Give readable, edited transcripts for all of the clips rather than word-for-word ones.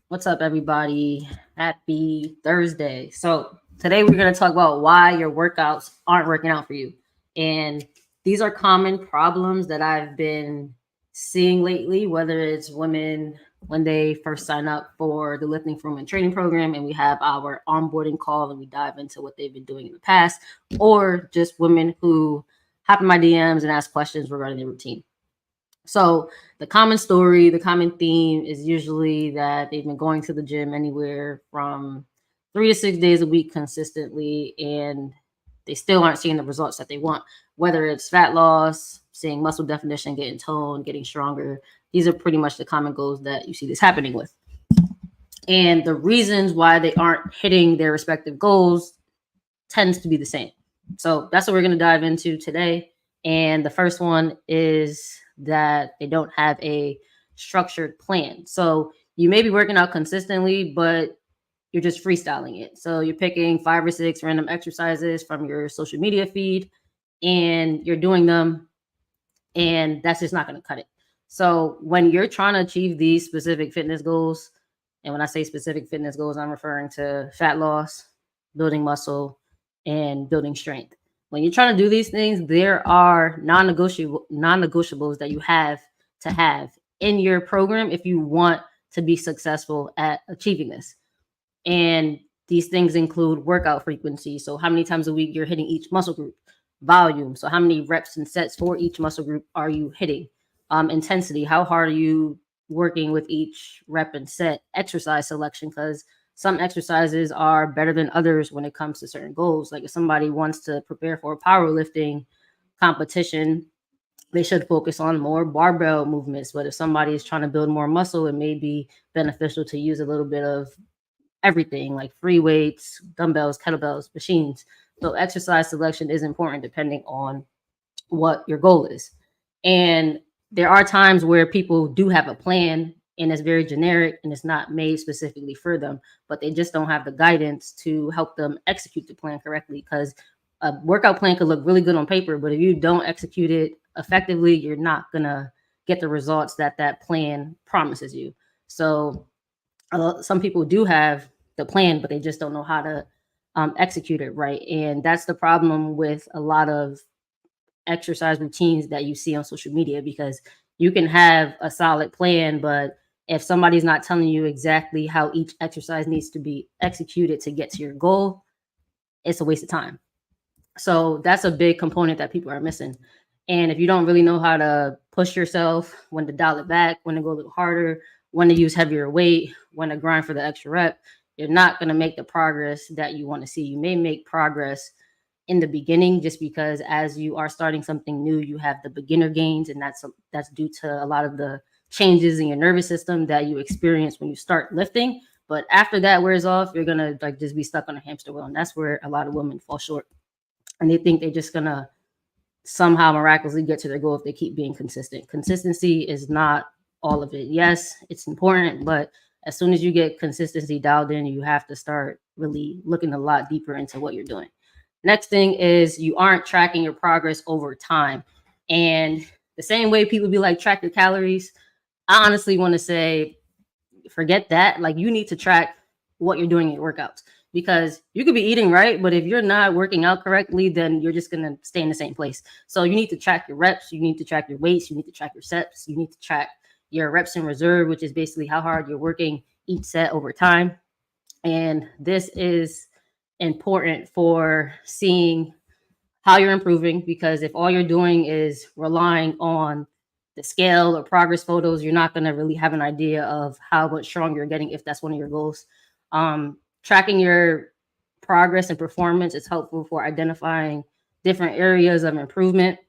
What's up, everybody? Happy Thursday. So, today we're going to talk about why your workouts aren't working out for you. And these are common problems that I've been seeing lately, whether it's women when they first sign up for the Lifting for Women training program and we have our onboarding call and we dive into what they've been doing in the past, or just women who hop in my DMs and ask questions regarding their routine. So the common story, the common theme is usually that they've been going to the gym anywhere from 3 to 6 days a week consistently, and they still aren't seeing the results that they want, whether it's fat loss, seeing muscle definition, getting toned, getting stronger. These are pretty much the common goals that you see this happening with. And the reasons why they aren't hitting their respective goals tends to be the same. So that's what we're going to dive into today. And the first one is that they don't have a structured plan. So you may be working out consistently, but you're just freestyling it. So you're picking 5 or 6 random exercises from your social media feed and you're doing them, and that's just not going to cut it. So when you're trying to achieve these specific fitness goals, and when I say specific fitness goals, I'm referring to fat loss, building muscle, and building strength. When you're trying to do these things, there are non-negotiables that you have to have in your program if you want to be successful at achieving this. And these things include workout frequency. So how many times a week you're hitting each muscle group, volume. So how many reps and sets for each muscle group are you hitting? Intensity. How hard are you working with each rep and set? Exercise selection, because some exercises are better than others when it comes to certain goals. Like if somebody wants to prepare for a powerlifting competition, they should focus on more barbell movements. But if somebody is trying to build more muscle, it may be beneficial to use a little bit of everything like free weights, dumbbells, kettlebells, machines. So exercise selection is important depending on what your goal is. And there are times where people do have a plan and it's very generic and it's not made specifically for them, but they just don't have the guidance to help them execute the plan correctly, because a workout plan could look really good on paper, but if you don't execute it effectively, you're not going to get the results that that plan promises you. So some people do have the plan, but they just don't know how to execute it right. And that's the problem with a lot of exercise routines that you see on social media, because you can have a solid plan, but if somebody's not telling you exactly how each exercise needs to be executed to get to your goal, it's a waste of time. So that's a big component that people are missing. And if you don't really know how to push yourself, when to dial it back, when to go a little harder, when to use heavier weight, when to grind for the extra rep, you're not going to make the progress that you want to see. You may make progress in the beginning just because as you are starting something new, you have the beginner gains, and that's due to a lot of the changes in your nervous system that you experience when you start lifting. But after that wears off, you're gonna like just be stuck on a hamster wheel, and that's where a lot of women fall short. And they think they're just gonna somehow miraculously get to their goal if they keep being consistent. Consistency is not all of it. Yes, it's important, but as soon as you get consistency dialed in, you have to start really looking a lot deeper into what you're doing. Next thing is you aren't tracking your progress over time. And the same way people be like, track your calories, I honestly want to say, forget that. Like, you need to track what you're doing in your workouts, because you could be eating right, but if you're not working out correctly, then you're just going to stay in the same place. So you need to track your reps, you need to track your weights, you need to track your sets, you need to track your reps in reserve, which is basically how hard you're working each set over time. And this is important for seeing how you're improving, because if all you're doing is relying on the scale or progress photos, you're not going to really have an idea of how much stronger you're getting if that's one of your goals. Tracking your progress and performance is helpful for identifying different areas of improvement.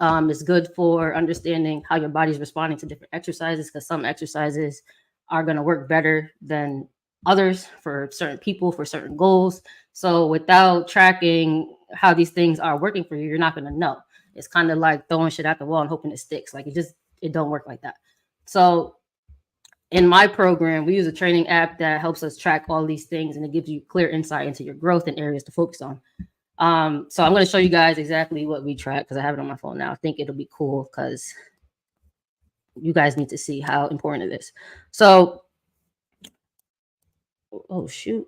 It's good for understanding how your body's responding to different exercises, because some exercises are going to work better than others for certain people, for certain goals. So without tracking how these things are working for you, you're not going to know. It's kind of like throwing shit at the wall and hoping it sticks. Like it don't work like that. So in my program, we use a training app that helps us track all these things, and it gives you clear insight into your growth and areas to focus on. So I'm going to show you guys exactly what we track, because I have it on my phone now. I think it'll be cool because you guys need to see how important it is. So Oh shoot.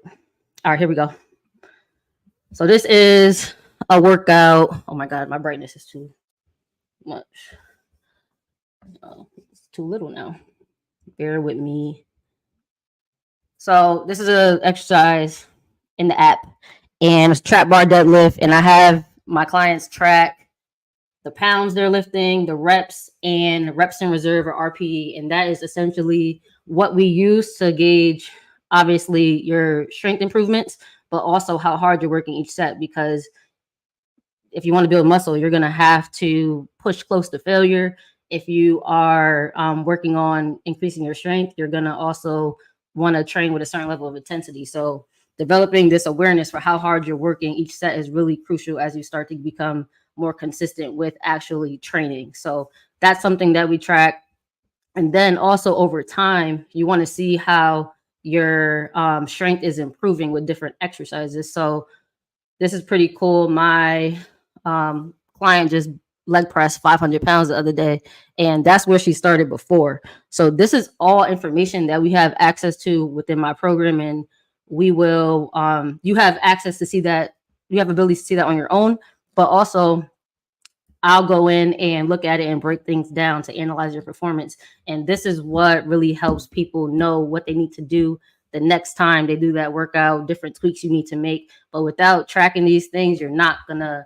All right, here we go. So this is a workout. Oh my god, my brightness is too much. Oh, it's too little now. Bear with me. So this is a exercise in the app, and it's trap bar deadlift, and I have my clients track the pounds they're lifting, the reps, and reps in reserve or RPE, and that is essentially what we use to gauge, obviously, your strength improvements, but also how hard you're working each set. Because if you want to build muscle, you're going to have to push close to failure. If you are working on increasing your strength, you're going to also want to train with a certain level of intensity. So developing this awareness for how hard you're working each set is really crucial as you start to become more consistent with actually training. So that's something that we track. And then also over time, you want to see how your strength is improving with different exercises. So this is pretty cool. My client just leg pressed 500 pounds the other day, and that's where she started before. So this is all information that we have access to within my program, and we will you have access to see that. You have ability to see that on your own, but also I'll go in and look at it and break things down to analyze your performance. And this is what really helps people know what they need to do the next time they do that workout, different tweaks you need to make. But without tracking these things, you're not going to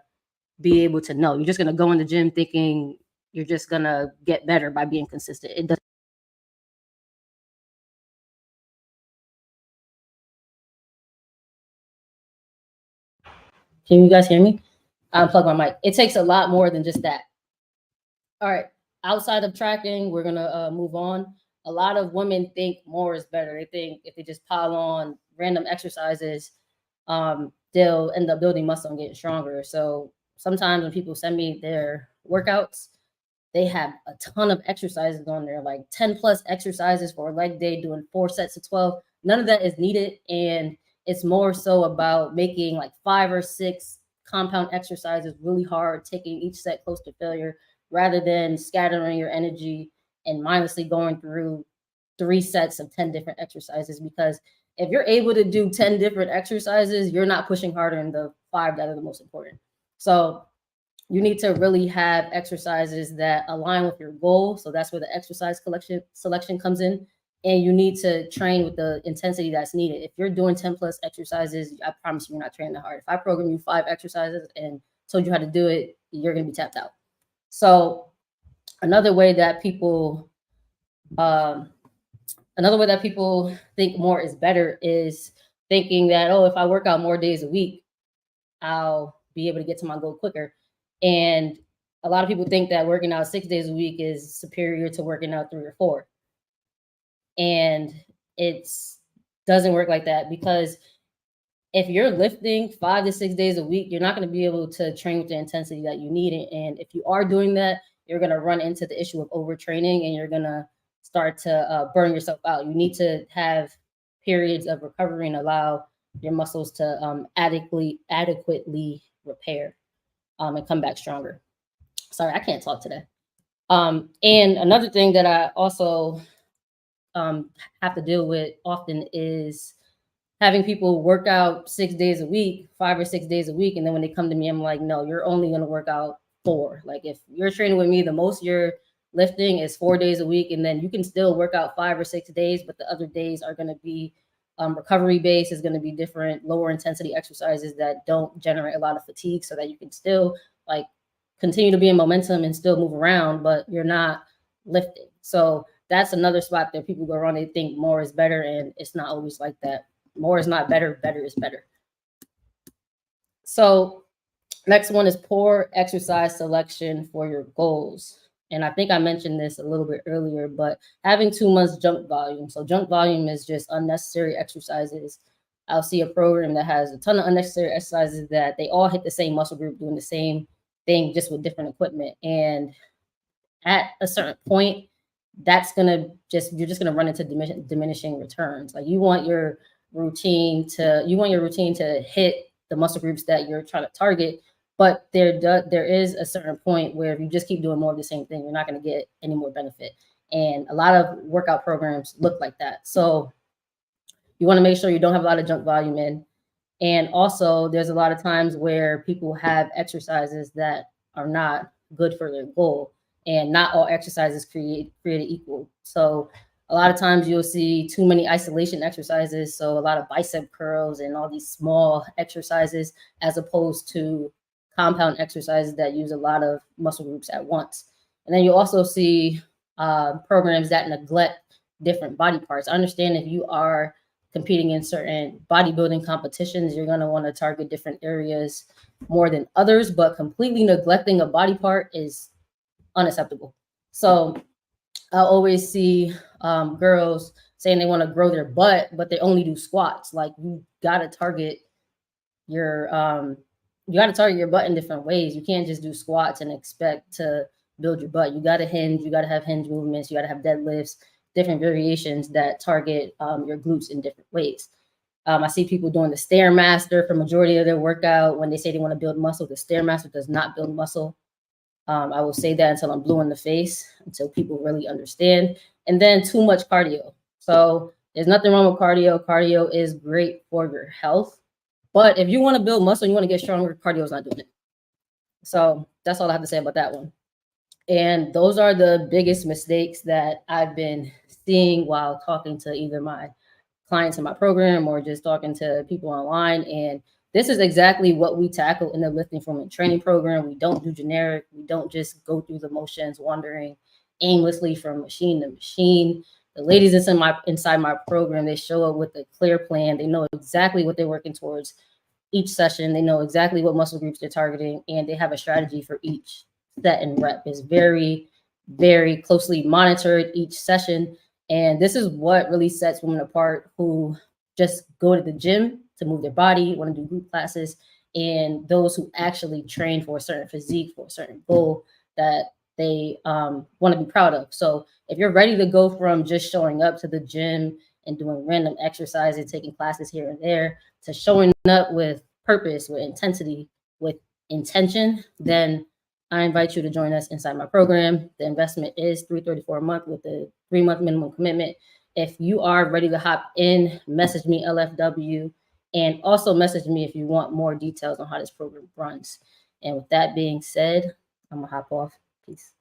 be able to know. You're just going to go in the gym thinking you're just going to get better by being consistent. It doesn't. Can you guys hear me? I'll plug my mic. It takes a lot more than just that. All right. Outside of tracking, we're going to move on. A lot of women think more is better. They think if they just pile on random exercises, they'll end up building muscle and getting stronger. So sometimes when people send me their workouts, they have a ton of exercises on there, like 10 plus exercises for a leg day, doing 4 sets of 12. None of that is needed. And it's more so about making like 5 or 6 compound exercises really hard, taking each set close to failure, rather than scattering your energy and mindlessly going through 3 sets of 10 different exercises. Because if you're able to do 10 different exercises, you're not pushing harder in the 5 that are the most important. So you need to really have exercises that align with your goal. So that's where the exercise selection comes in. And you need to train with the intensity that's needed. If you're doing 10 plus exercises, I promise you're not training that hard. If I program you 5 exercises and told you how to do it, you're going to be tapped out. So another way that people think more is better is thinking that, oh, if I work out more days a week, I'll be able to get to my goal quicker. And a lot of people think that working out 6 days a week is superior to working out 3 or 4. And it doesn't work like that, because if you're lifting 5 to 6 days a week, you're not going to be able to train with the intensity that you need. And if you are doing that, you're going to run into the issue of overtraining, and you're going to start to burn yourself out. You need to have periods of recovery and allow your muscles to adequately repair and come back stronger. Sorry, I can't talk today. And another thing that I also have to deal with often is having people work out 6 days a week, 5 or 6 days a week. And then when they come to me, I'm like, no, you're only going to work out 4. Like if you're training with me, the most you're lifting is 4 days a week. And then you can still work out 5 or 6 days, but the other days are going to be recovery based, is going to be different, lower intensity exercises that don't generate a lot of fatigue, so that you can still like continue to be in momentum and still move around, but you're not lifting. So that's another spot that people go wrong. They think more is better, and it's not always like that. More is not better. Better is better. So next one is poor exercise selection for your goals. And I think I mentioned this a little bit earlier, but having too much junk volume. So junk volume is just unnecessary exercises. I'll see a program that has a ton of unnecessary exercises that they all hit the same muscle group doing the same thing, just with different equipment. And at a certain point, that's you're just gonna run into diminishing returns. Like you want your routine to hit the muscle groups that you're trying to target, but there is a certain point where if you just keep doing more of the same thing, you're not going to get any more benefit. And a lot of workout programs look like that. So You want to make sure you don't have a lot of junk volume in. And also, there's a lot of times where people have exercises that are not good for their goal, and not all exercises created equal. So a lot of times you'll see too many isolation exercises, so a lot of bicep curls and all these small exercises, as opposed to compound exercises that use a lot of muscle groups at once. And then you also see programs that neglect different body parts. I understand if you are competing in certain bodybuilding competitions, you're going to want to target different areas more than others, but completely neglecting a body part is unacceptable. So I always see girls saying they want to grow their butt, but they only do squats. Like, you got to target your butt in different ways. You can't just do squats and expect to build your butt. You got to hinge. You got to have hinge movements. You got to have deadlifts, different variations that target your glutes in different ways. I see people doing the Stairmaster for majority of their workout when they say they want to build muscle. The Stairmaster does not build muscle. I will say that until I'm blue in the face, until people really understand. And then too much cardio. So there's nothing wrong with cardio. Cardio is great for your health. But if you want to build muscle, you want to get stronger, cardio is not doing it. So that's all I have to say about that one. And those are the biggest mistakes that I've been seeing while talking to either my clients in my program or just talking to people online. And this is exactly what we tackle in the lifting forming training program. We don't do generic. We don't just go through the motions, wandering aimlessly from machine to machine. The ladies inside my program, they show up with a clear plan. They know exactly what they're working towards each session. They know exactly what muscle groups they're targeting, and they have a strategy for each set and rep. It's very, very closely monitored each session. And this is what really sets women apart who just go to the gym to move their body, want to do group classes, and those who actually train for a certain physique, for a certain goal that they want to be proud of. So if you're ready to go from just showing up to the gym and doing random exercises, taking classes here and there, to showing up with purpose, with intensity, with intention, then I invite you to join us inside my program. The investment is $334 a month with a 3-month minimum commitment. If you are ready to hop in, message me LFW, and also message me if you want more details on how this program runs. And with that being said, I'm gonna hop off. Peace.